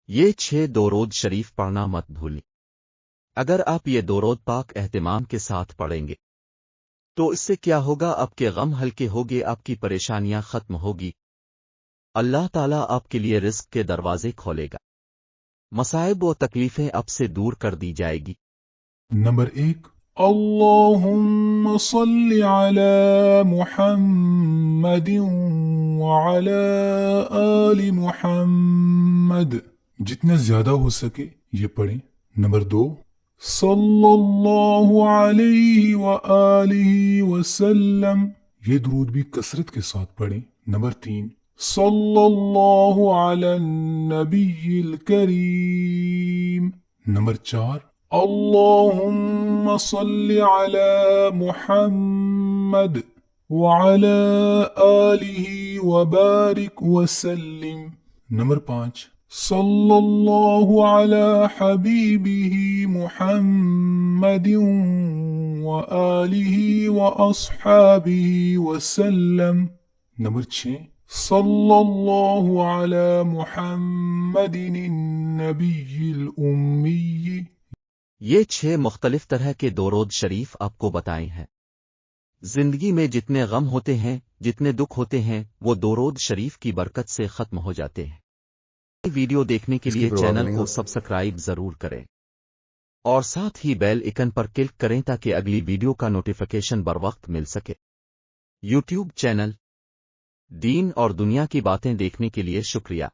یہ 6 درود شریف پڑھنا مت بھولیں۔ اگر آپ یہ درود پاک اہتمام کے ساتھ پڑھیں گے تو اس سے کیا ہوگا؟ آپ کے غم ہلکے ہوگے، آپ کی پریشانیاں ختم ہوگی، اللہ تعالیٰ آپ کے لیے رزق کے دروازے کھولے گا، مصائب و تکلیفیں آپ سے دور کر دی جائے گی۔ نمبر 1، اللہم صل علی محمد وعلی آل محمد، جتنا زیادہ ہو سکے یہ پڑھیں۔ نمبر 2، صلی اللہ علیہ وآلہ وسلم، یہ درود بھی کثرت کے ساتھ پڑھیں۔ نمبر 3، صلی اللہ علی النبی الکریم۔ نمبر 4، اللہم صل علی محمد وعلی آلہ وبارک وسلم۔ نمبر 5، صلی اللہ علی حبیبہ محمد وآلہ واصحابہ وسلم۔ نمبر 6، صلی اللہ علی محمد النبی الامی۔ یہ 6 مختلف طرح کے درود شریف آپ کو بتائے ہیں۔ زندگی میں جتنے غم ہوتے ہیں، جتنے دکھ ہوتے ہیں، وہ درود شریف کی برکت سے ختم ہو جاتے ہیں۔ یہ ویڈیو دیکھنے کے لیے چینل کو سبسکرائب ضرور کریں اور ساتھ ہی بیل آئکن پر کلک کریں تاکہ اگلی ویڈیو کا نوٹیفیکیشن بر وقت مل سکے۔ یوٹیوب چینل دین اور دنیا کی باتیں دیکھنے کے لیے شکریہ۔